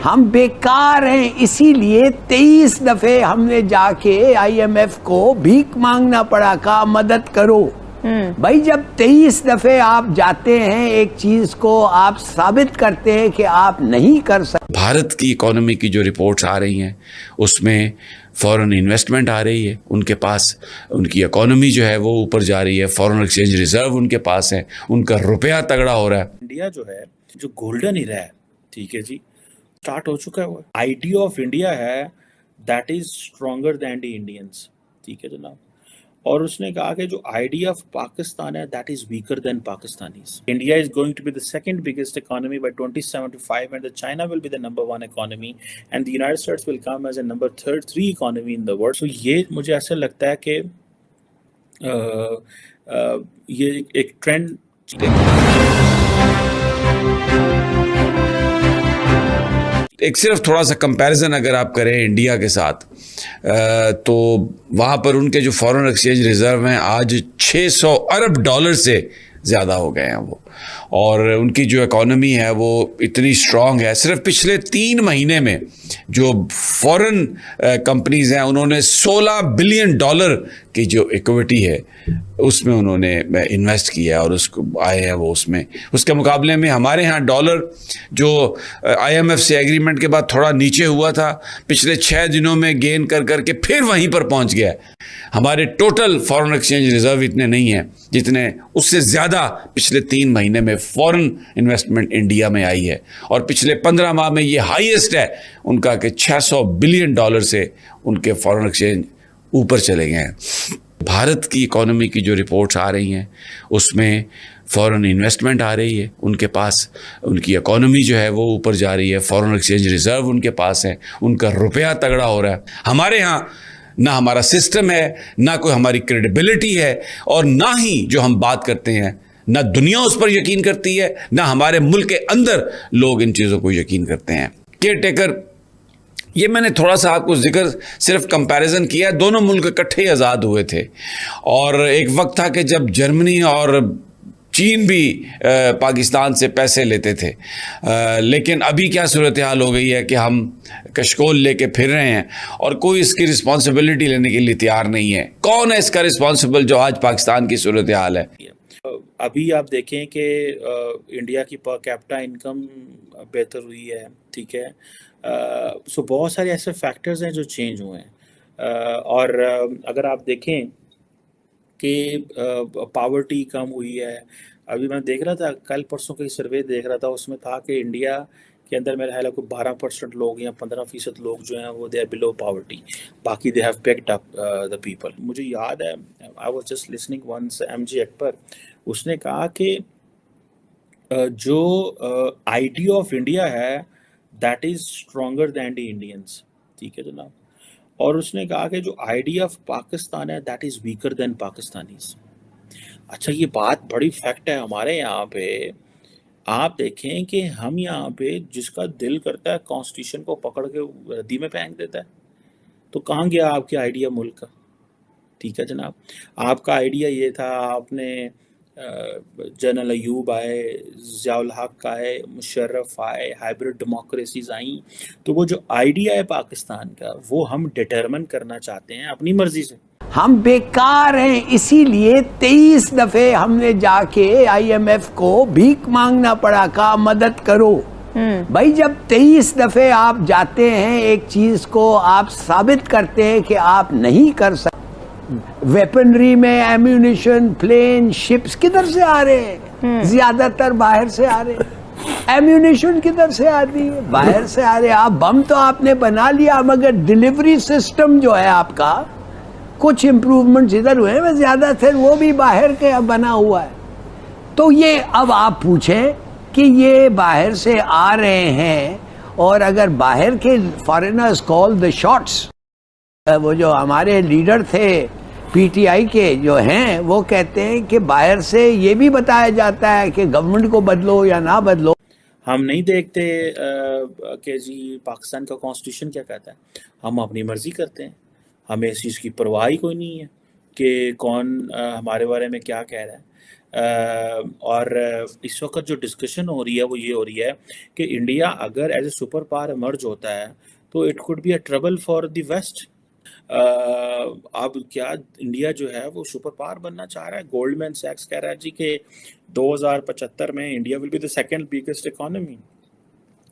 हम बेकार हैं, इसीलिए 23 दफे हमने जाके आईएमएफ को भीख मांगना पड़ा, कहा मदद करो। भाई जब 23 दफे आप जाते हैं एक चीज को, आप साबित करते हैं कि आप नहीं कर सकते। भारत की इकोनॉमी की जो रिपोर्ट्स आ रही हैं उसमें फॉरेन इन्वेस्टमेंट आ रही है, उनके पास उनकी इकोनॉमी जो है वो ऊपर जा रही है, फॉरेन एक्सचेंज रिजर्व उनके पास है, उनका रुपया तगड़ा हो रहा है। इंडिया जो है, जो गोल्डन इरा है, ठीक है जी, स्टार्ट हो चुका है। वो आइडिया ऑफ इंडिया है that is stronger than the Indians, ठीक है जनाब। और उसने कहा कि जो आइडिया ऑफ पाकिस्तान है that is weaker than Pakistanis. India is going to be the second biggest economy by 2075 and the China will be the number 1 economy and the United States will come as a number 3 economy in the world. So ये मुझे ऐसा लगता है कि ये एक trend एक सिर्फ थोड़ा सा कंपैरिजन अगर आप करें इंडिया के साथ तो वहाँ पर उनके जो फॉरेन एक्सचेंज रिजर्व हैं आज 600 अरब डॉलर से ज़्यादा हो गए हैं वो, और उनकी जो इकोनॉमी है वो इतनी स्ट्रॉन्ग है। सिर्फ पिछले 3 महीने में जो फॉरेन कंपनीज़ हैं उन्होंने 16 बिलियन डॉलर की जो इक्विटी है उसमें उन्होंने इन्वेस्ट किया है और उसको आए हैं वो उसमें। उसके मुकाबले में हमारे यहाँ डॉलर जो आईएमएफ से एग्रीमेंट के बाद थोड़ा नीचे हुआ था, पिछले 6 दिनों में गेन कर करके फिर वहीं पर पहुंच गया है। हमारे टोटल फॉरेन एक्सचेंज रिजर्व इतने नहीं हैं जितने उससे ज़्यादा पिछले 3 महीने में फॉरेन इन्वेस्टमेंट इंडिया में आई है, और पिछले 15 माह में ये हाईएस्ट है उनका कि 600 बिलियन डॉलर से उनके फॉरेन एक्सचेंज ऊपर चले गए हैं। भारत की इकोनॉमी की जो रिपोर्ट्स आ रही हैं उसमें फॉरेन इन्वेस्टमेंट आ रही है, उनके पास उनकी इकोनॉमी जो है वो ऊपर जा रही है, फॉरेन एक्सचेंज रिजर्व उनके पास है, उनका रुपया तगड़ा हो रहा है। हमारे यहाँ ना हमारा सिस्टम है, ना कोई हमारी क्रेडिबिलिटी है, और ना ही जो हम बात करते हैं ना दुनिया उस पर यकीन करती है, ना हमारे मुल्क के अंदर लोग इन चीज़ों को यकीन करते हैं। केयर टेकर, ये मैंने थोड़ा सा आपको जिक्र सिर्फ कंपैरिजन किया, दोनों मुल्क इकट्ठे ही आज़ाद हुए थे, और एक वक्त था कि जब जर्मनी और चीन भी पाकिस्तान से पैसे लेते थे, लेकिन अभी क्या सूरत हाल हो गई है कि हम कशकोल लेके फिर रहे हैं और कोई इसकी रिस्पॉन्सिबिलिटी लेने के लिए तैयार नहीं है। कौन है इसका रिस्पॉन्सिबल जो आज पाकिस्तान की सूरत हाल है? अभी आप देखें कि इंडिया की पर कैपिटा इनकम बेहतर हुई है, ठीक है। सो बहुत सारे ऐसे फैक्टर्स हैं जो चेंज हुए हैं, और अगर आप देखें कि पावर्टी कम हुई है। अभी मैं देख रहा था, कल परसों का सर्वे देख रहा था, उसमें था कि इंडिया के अंदर मेरे ख्याल है 12% लोग या 15% लोग जो हैं वो दे आर बिलो पावर्टी, बाकी they have picked up the people. मुझे याद है, I was just listening once MG Akbar, उसने कहा कि जो आइडिया ऑफ इंडिया है that is stronger than the Indians, ठीक है जनाब। और उसने कहा कि जो आइडिया ऑफ पाकिस्तान है that is weaker than Pakistanis. अच्छा, ये बात बड़ी फैक्ट है हमारे यहाँ पे। आप देखें कि हम यहाँ पे जिसका दिल करता है कॉन्स्टिट्यूशन को पकड़ के रद्दी में फेंक देता है। तो कहाँ गया आपके आइडिया मुल्क का? ठीक है जनाब, आपका आइडिया ये था, आपने जनरल अयूब आए, ज़ियाउल हक आए, मुशर्रफ आए, हाइब्रिड डेमोक्रेसीज आई। तो वो जो आइडिया है पाकिस्तान का वो हम डिटरमिन करना चाहते हैं अपनी मर्जी से। हम बेकार हैं, इसीलिए 23 दफे हमने जाके आईएमएफ को भीख मांगना पड़ा, कहा मदद करो। भाई जब 23 दफे आप जाते हैं एक चीज को, आप साबित करते हैं कि आप नहीं कर सकते। वेपनरी में एम्यूनिशन, प्लेन, शिप्स किधर से आ रहे हैं? ज्यादातर बाहर से आ रहे हैं। एम्यूनिशन किधर से आती है? बाहर से आ रहे हैं। आप बम तो आपने बना लिया, मगर डिलीवरी सिस्टम जो है आपका, कुछ इम्प्रूवमेंट्स इधर हुए हैं, ज्यादातर वो भी बाहर के बना हुआ है। तो ये अब आप पूछें कि ये बाहर से आ रहे हैं, और अगर बाहर के फॉरेनर्स कॉल द शॉट्स, वो जो हमारे लीडर थे पीटीआई के जो हैं, वो कहते हैं कि बाहर से ये भी बताया जाता है कि गवर्नमेंट को बदलो या ना बदलो। हम नहीं देखते कि जी पाकिस्तान का कॉन्स्टिट्यूशन क्या कहता है, हम अपनी मर्जी करते हैं। हमें इस चीज़ की परवाह ही कोई नहीं है कि कौन हमारे बारे में क्या कह रहा है। और इस वक्त जो डिस्कशन हो रही है वो ये हो रही है कि इंडिया अगर as a super power emerge होता है तो it could be a trouble for the west. अब क्या इंडिया जो है वो सुपर पावर बनना चाह रहा है? गोल्डमैन सैक्स कह रहा है जी कि 2075 में India will be the second biggest economy.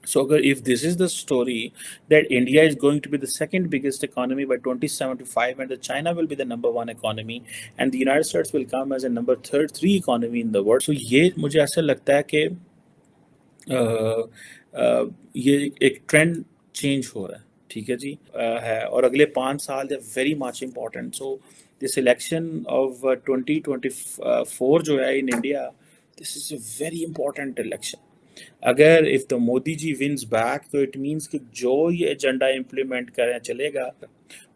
So if this is the story that India is going to be the second biggest economy by 2075 and that China will be the number one economy and the United States will come as a number three economy in the world, so ये मुझे ऐसा लगता है कि ये एक trend change हो रहा है, ठीक है जी, है। और अगले 5 साल they very much important. So this election of 2024 जो है in India, this is a very important election. अगर if the Modi ji wins back तो इट मीन्स कि जो ये एजेंडा इम्प्लीमेंट करें चलेगा,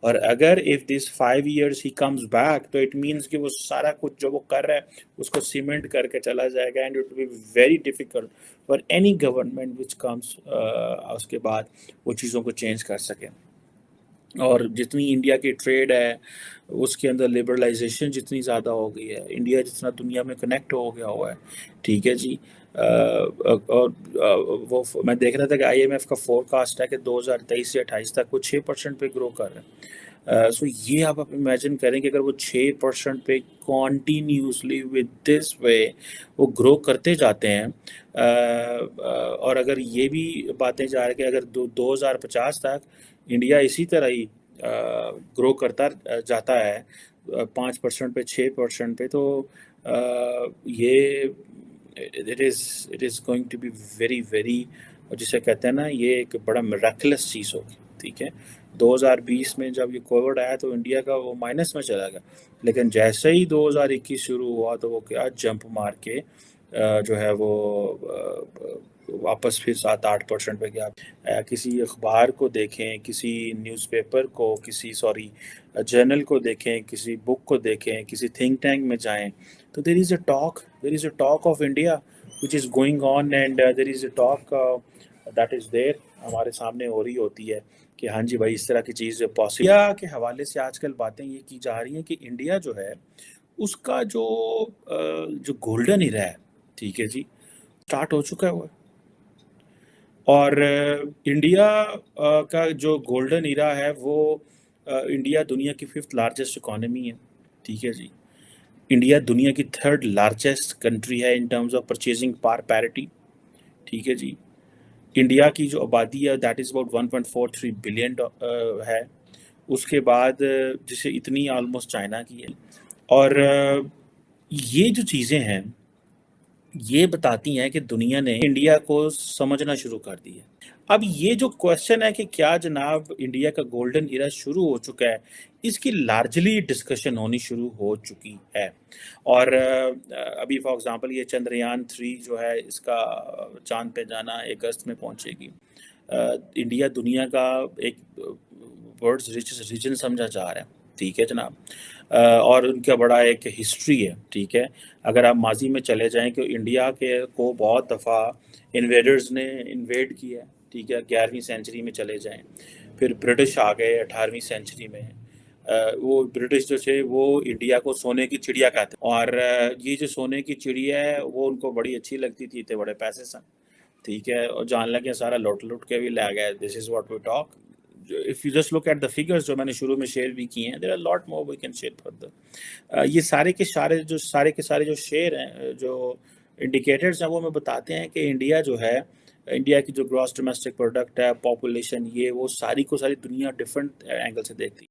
और अगर if this 5 years he comes back तो इट मीन्स कि वो सारा कुछ जो वो कर रहा है उसको सीमेंट करके चला जाएगा and it will be very difficult for any government which comes उसके बाद वो चीज़ों को चेंज कर सके। और जितनी इंडिया की ट्रेड है उसके अंदर लिबरलाइजेशन जितनी ज़्यादा हो गई है, इंडिया जितना दुनिया में कनेक्ट हो गया हुआ है, ठीक है जी। और वो मैं देख रहा था कि IMF का फोरकास्ट है कि 2023 से 28 तक वो 6% पे ग्रो कर रहे हैं। सो ये आप इमेजिन करें कि अगर वो 6% पे कॉन्टीन्यूसली विद दिस वे वो ग्रो करते जाते हैं, और अगर ये भी बातें जा रही कि अगर 2050 तक इंडिया इसी तरह ही ग्रो करता जाता है 5% पे 6% पे, तो ये it is going to be very very, जिसे कहते हैं ना, ये एक बड़ा मिराकुलस चीज़ होगी, ठीक है। 2020 में जब ये कोविड आया तो इंडिया का वो माइनस में चला गया, लेकिन जैसे ही 2021 शुरू हुआ तो वो क्या जंप मार के जो है वो वापस फिर 7-8% पे गया। किसी अखबार को देखें, किसी न्यूज़पेपर को, किसी जर्नल को देखें, किसी बुक को देखें, किसी थिंक टैंक में जाएं, तो there is a talk of India which is going on and there is a talk that is there, हमारे सामने हो रही होती है कि हाँ जी भाई इस तरह की चीज़ पॉसिबल। इंडिया के हवाले से आजकल बातें ये की जा रही हैं कि इंडिया जो है उसका जो गोल्डन इरा है, ठीक है जी, स्टार्ट हो चुका है वो। और इंडिया का जो गोल्डन इरा है वो इंडिया दुनिया की 5th लार्जेस्ट इकोनॉमी है, ठीक है जी। इंडिया दुनिया की 3rd लार्जेस्ट कंट्री है in terms of purchasing power parity, ठीक है जी। इंडिया की जो आबादी है दैट इज़ अबाउट 1.43 बिलियन है। उसके बाद जिसे इतनी ऑलमोस्ट चाइना की है। और ये जो चीज़ें हैं ये बताती हैं कि दुनिया ने इंडिया को समझना शुरू कर दिया। अब ये जो क्वेश्चन है कि क्या जनाब इंडिया का गोल्डन इरा शुरू हो चुका है, इसकी लार्जली डिस्कशन होनी शुरू हो चुकी है। और अभी फॉर एग्जांपल ये चंद्रयान 3 जो है इसका चांद पे जाना अगस्त में पहुंचेगी। इंडिया दुनिया का एक वर्ल्ड्स रिचेस्ट रीजन समझा जा रहा है, ठीक है जनाब। और उनका बड़ा एक हिस्ट्री है, ठीक है। अगर आप माजी में चले जाएं कि इंडिया के को बहुत दफ़ा इन्वेडर्स ने इन्वेड किया, ठीक है। 11वीं सेंचुरी में चले जाएं, फिर ब्रिटिश आ गए 18वीं सेंचुरी में। वो ब्रिटिश जो थे वो इंडिया को सोने की चिड़िया कहते, और ये जो सोने की चिड़िया है वो उनको बड़ी अच्छी लगती थी, इतने बड़े पैसे से, ठीक है। और जान लगे सारा लुट के भी ले गए। This is what we talk. If you just look at the figures जो मैंने शुरू में शेयर भी किए हैं, there are lot more we can share further. ये सारे के सारे जो शेयर हैं, जो इंडिकेटर्स हैं, वो हमें बताते हैं कि इंडिया जो है, इंडिया की जो ग्रॉस डोमेस्टिक प्रोडक्ट है, पॉपुलेशन, ये वो सारी को सारी दुनिया डिफरेंट एंगल से देखती है।